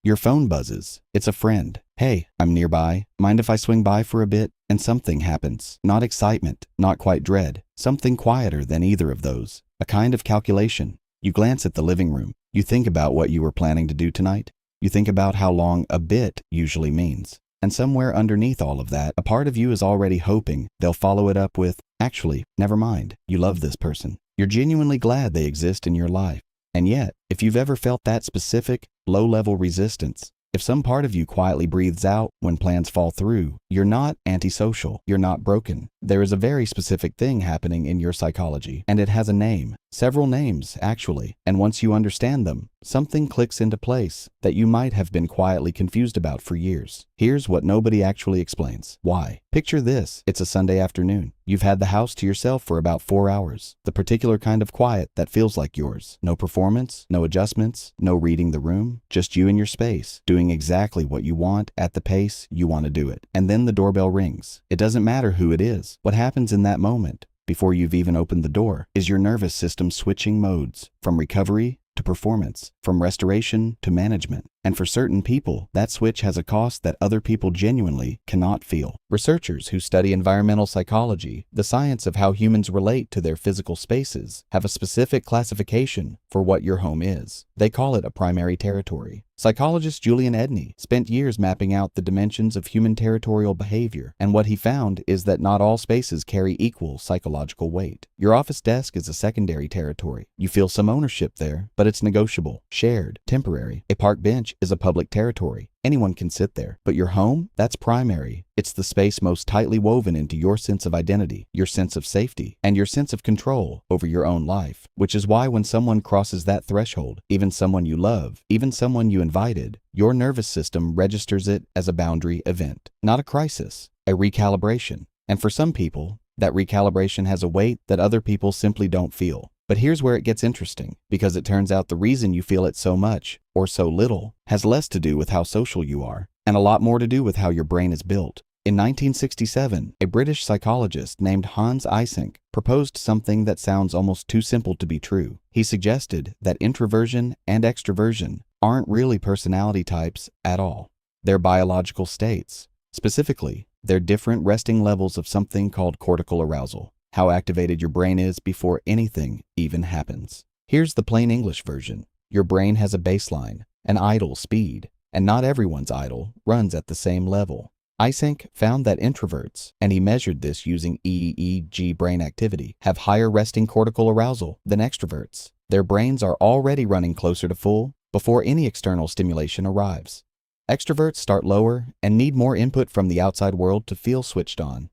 Your phone buzzes. It's a friend. Hey, I'm nearby. Mind if I swing by for a bit? And something happens. Not excitement, not quite dread. Something quieter than either of those. A kind of calculation. You glance at the living room. You think about what you were planning to do tonight. You think about how long a bit usually means. And somewhere underneath all of that, a part of you is already hoping they'll follow it up with, actually, never mind. You love this person. You're genuinely glad they exist in your life. And yet, if you've ever felt that specific, low-level resistance, if some part of you quietly breathes out when plans fall through, you're not antisocial, you're not broken. There is a very specific thing happening in your psychology, and it has a name. Several names, actually. And once you understand them, something clicks into place that you might have been quietly confused about for years. Here's what nobody actually explains. Why? Picture this. It's a Sunday afternoon. You've had the house to yourself for about 4 hours. The particular kind of quiet that feels like yours. No performance, no adjustments, no reading the room, just you and your space, doing exactly what you want at the pace you want to do it. And then the doorbell rings. It doesn't matter who it is. What happens in that moment, before you've even opened the door, is your nervous system switching modes from recovery to performance, from restoration to management. And for certain people, that switch has a cost that other people genuinely cannot feel. Researchers who study environmental psychology, the science of how humans relate to their physical spaces, have a specific classification for what your home is. They call it a primary territory. Psychologist Julian Edney spent years mapping out the dimensions of human territorial behavior, and what he found is that not all spaces carry equal psychological weight. Your office desk is a secondary territory. You feel some ownership there, but it's negotiable, shared, temporary. A park bench is a public territory. Anyone can sit there. But your home? That's primary. It's the space most tightly woven into your sense of identity, your sense of safety, and your sense of control over your own life. Which is why when someone crosses that threshold, even someone you love, even someone you invited, your nervous system registers it as a boundary event. Not a crisis, a recalibration. And for some people, that recalibration has a weight that other people simply don't feel. But here's where it gets interesting, because it turns out the reason you feel it so much, or so little, has less to do with how social you are, and a lot more to do with how your brain is built. In 1967, a British psychologist named Hans Eysenck proposed something that sounds almost too simple to be true. He suggested that introversion and extroversion aren't really personality types at all. They're biological states. Specifically, they're different resting levels of something called cortical arousal. How activated your brain is before anything even happens. Here's the plain English version. Your brain has a baseline, an idle speed, and not everyone's idle runs at the same level. Eysenck found that introverts, and he measured this using EEG brain activity, have higher resting cortical arousal than extroverts. Their brains are already running closer to full before any external stimulation arrives. Extroverts start lower and need more input from the outside world to feel switched on.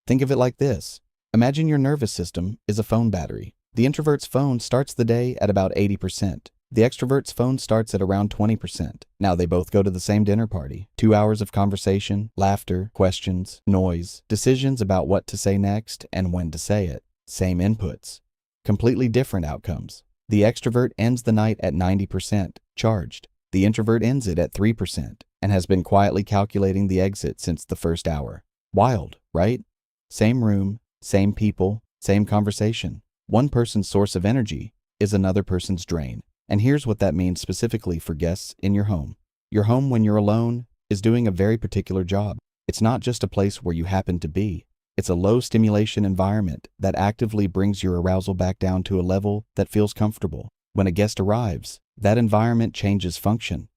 Think of it like this. Imagine your nervous system is a phone battery. The introvert's phone starts the day at about 80%. The extrovert's phone starts at around 20%. Now they both go to the same dinner party. 2 hours of conversation, laughter, questions, noise, decisions about what to say next and when to say it. Same inputs. Completely different outcomes. The extrovert ends the night at 90% charged. The introvert ends it at 3% and has been quietly calculating the exit since the first hour. Wild, right? Same room, same people, same conversation. One person's source of energy is another person's drain. And here's what that means specifically for guests in your home. Your home, when you're alone, is doing a very particular job. It's not just a place where you happen to be. It's a low stimulation environment that actively brings your arousal back down to a level that feels comfortable. When a guest arrives, that environment changes function.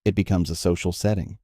It becomes a social setting,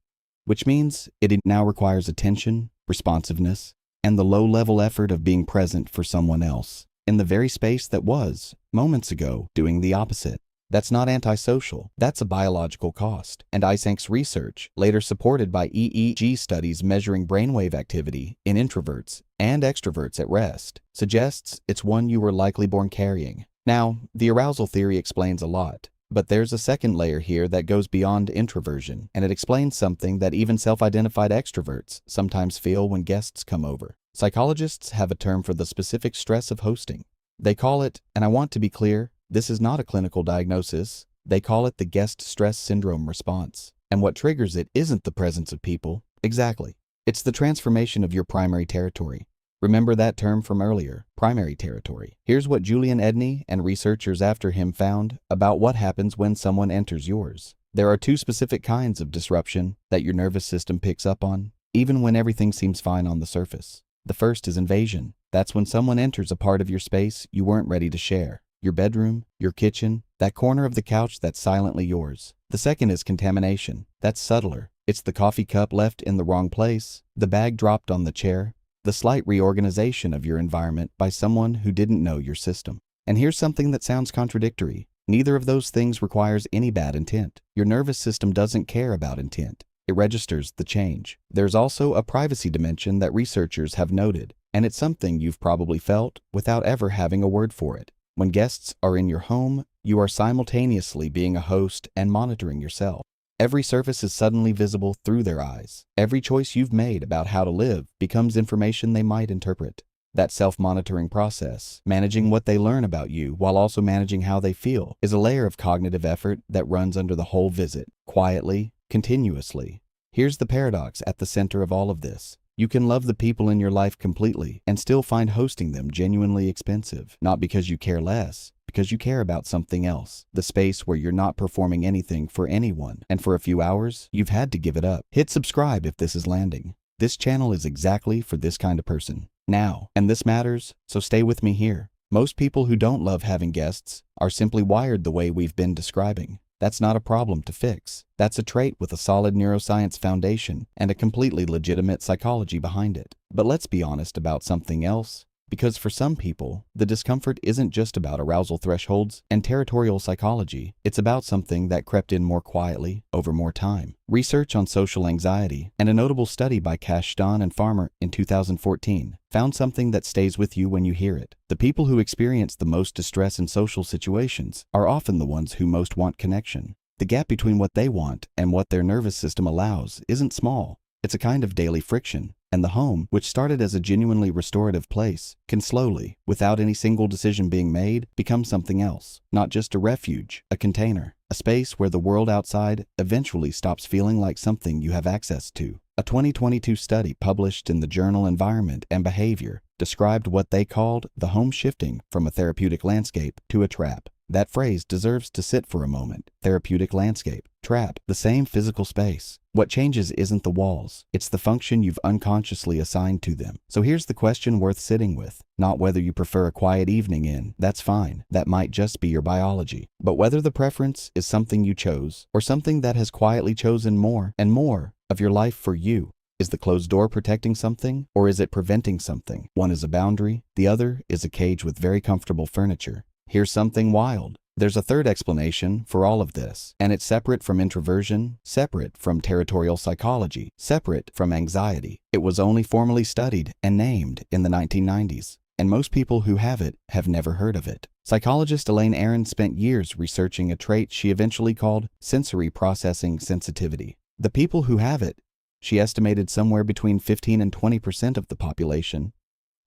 which means it now requires attention, responsiveness, and the low-level effort of being present for someone else in the very space that was, moments ago, doing the opposite. That's not antisocial. That's a biological cost. And Eysenck's research, later supported by EEG studies measuring brainwave activity in introverts and extroverts at rest, suggests it's one you were likely born carrying. Now, the arousal theory explains a lot. But there's a second layer here that goes beyond introversion, and it explains something that even self-identified extroverts sometimes feel when guests come over. Psychologists have a term for the specific stress of hosting. They call it, and I want to be clear, this is not a clinical diagnosis, they call it the guest stress syndrome response. And what triggers it isn't the presence of people. Exactly. It's the transformation of your primary territory. Remember that term from earlier, primary territory. Here's what Julian Edney and researchers after him found about what happens when someone enters yours. There are two specific kinds of disruption that your nervous system picks up on, even when everything seems fine on the surface. The first is invasion. That's when someone enters a part of your space you weren't ready to share. Your bedroom, your kitchen, that corner of the couch that's silently yours. The second is contamination. That's subtler. It's the coffee cup left in the wrong place, the bag dropped on the chair, the slight reorganization of your environment by someone who didn't know your system. And here's something that sounds contradictory. Neither of those things requires any bad intent. Your nervous system doesn't care about intent. It registers the change. There's also a privacy dimension that researchers have noted, and it's something you've probably felt without ever having a word for it. When guests are in your home, you are simultaneously being a host and monitoring yourself. Every surface is suddenly visible through their eyes. Every choice you've made about how to live becomes information they might interpret. That self-monitoring process, managing what they learn about you while also managing how they feel, is a layer of cognitive effort that runs under the whole visit, quietly, continuously. Here's the paradox at the center of all of this. You can love the people in your life completely and still find hosting them genuinely expensive, not because you care less, because you care about something else, the space where you're not performing anything for anyone, and for a few hours, you've had to give it up. Hit subscribe if this is landing. This channel is exactly for this kind of person. Now, and this matters, so stay with me here. Most people who don't love having guests are simply wired the way we've been describing. That's not a problem to fix. That's a trait with a solid neuroscience foundation and a completely legitimate psychology behind it. But let's be honest about something else. Because for some people, the discomfort isn't just about arousal thresholds and territorial psychology. It's about something that crept in more quietly over more time. Research on social anxiety and a notable study by Kashdan and Farmer in 2014 found something that stays with you when you hear it. The people who experience the most distress in social situations are often the ones who most want connection. The gap between what they want and what their nervous system allows isn't small. It's a kind of daily friction. And the home, which started as a genuinely restorative place, can slowly, without any single decision being made, become something else. Not just a refuge, a container, a space where the world outside eventually stops feeling like something you have access to. A 2022 study published in the journal Environment and Behavior described what they called the home shifting from a therapeutic landscape to a trap. That phrase deserves to sit for a moment. Therapeutic landscape. Trap. The same physical space. What changes isn't the walls. It's the function you've unconsciously assigned to them. So here's the question worth sitting with. Not whether you prefer a quiet evening in. That's fine. That might just be your biology. But whether the preference is something you chose or something that has quietly chosen more and more of your life for you. Is the closed door protecting something, or is it preventing something? One is a boundary. The other is a cage with very comfortable furniture. Here's something wild. There's a third explanation for all of this, and it's separate from introversion, separate from territorial psychology, separate from anxiety. It was only formally studied and named in the 1990s, and most people who have it have never heard of it. Psychologist Elaine Aron spent years researching a trait she eventually called sensory processing sensitivity. The people who have it, she estimated somewhere between 15 and 20% of the population,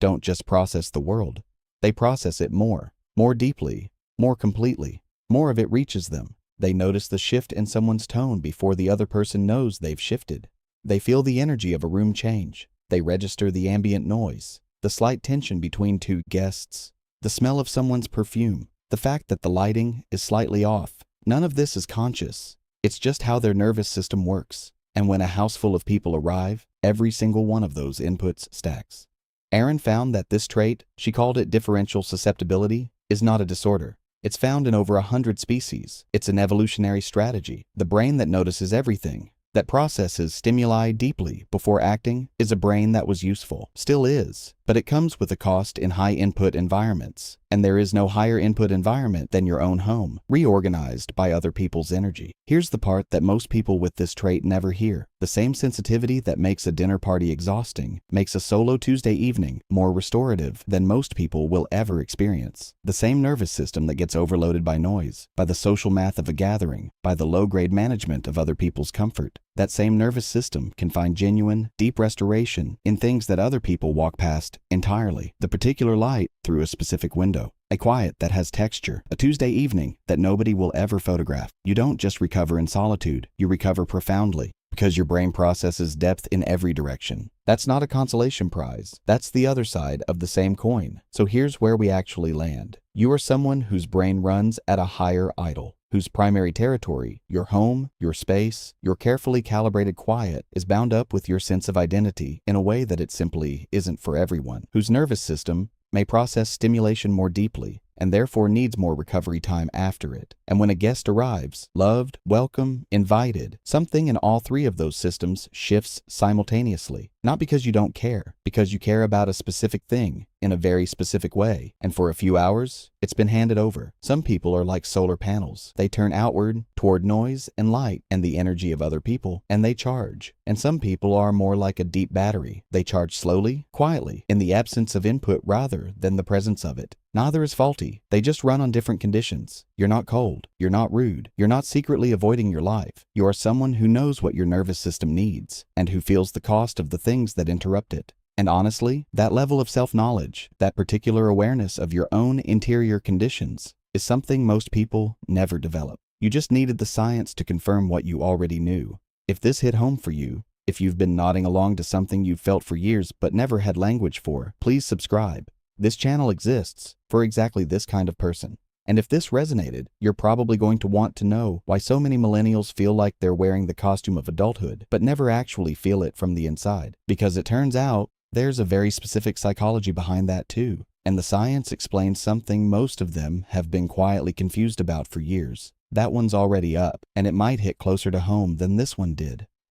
don't just process the world. They process it more deeply, more completely. More of it reaches them. They notice the shift in someone's tone before the other person knows they've shifted. They feel the energy of a room change. They register the ambient noise, the slight tension between two guests, the smell of someone's perfume, the fact that the lighting is slightly off. None of this is conscious. It's just how their nervous system works. And when a house full of people arrive, every single one of those inputs stacks. Aron found that this trait, she called it differential susceptibility, is not a disorder. It's found in over 100 species. It's an evolutionary strategy. The brain that notices everything, that processes stimuli deeply before acting, is a brain that was useful, still is, but it comes with a cost in high input environments. And there is no higher input environment than your own home, reorganized by other people's energy. Here's the part that most people with this trait never hear. The same sensitivity that makes a dinner party exhausting makes a solo Tuesday evening more restorative than most people will ever experience. The same nervous system that gets overloaded by noise, by the social math of a gathering, by the low-grade management of other people's comfort. That same nervous system can find genuine, deep restoration in things that other people walk past entirely. The particular light through a specific window. A quiet that has texture. A Tuesday evening that nobody will ever photograph. You don't just recover in solitude, you recover profoundly, because your brain processes depth in every direction. That's not a consolation prize. That's the other side of the same coin. So here's where we actually land. You are someone whose brain runs at a higher idle, whose primary territory, your home, your space, your carefully calibrated quiet, is bound up with your sense of identity in a way that it simply isn't for everyone, whose nervous system may process stimulation more deeply and therefore needs more recovery time after it. And when a guest arrives, loved, welcome, invited, something in all three of those systems shifts simultaneously. Not because you don't care, because you care about a specific thing in a very specific way. And for a few hours, it's been handed over. Some people are like solar panels. They turn outward toward noise and light and the energy of other people, and they charge. And some people are more like a deep battery. They charge slowly, quietly, in the absence of input rather than the presence of it. Neither is faulty. They just run on different conditions. You're not cold. You're not rude. You're not secretly avoiding your life. You are someone who knows what your nervous system needs and who feels the cost of the things that interrupt it. And honestly, that level of self-knowledge, that particular awareness of your own interior conditions, is something most people never develop. You just needed the science to confirm what you already knew. If this hit home for you, if you've been nodding along to something you've felt for years but never had language for, please subscribe. This channel exists for exactly this kind of person. And if this resonated, you're probably going to want to know why so many millennials feel like they're wearing the costume of adulthood, but never actually feel it from the inside. Because it turns out, there's a very specific psychology behind that too. And the science explains something most of them have been quietly confused about for years. That one's already up, and it might hit closer to home than this one did.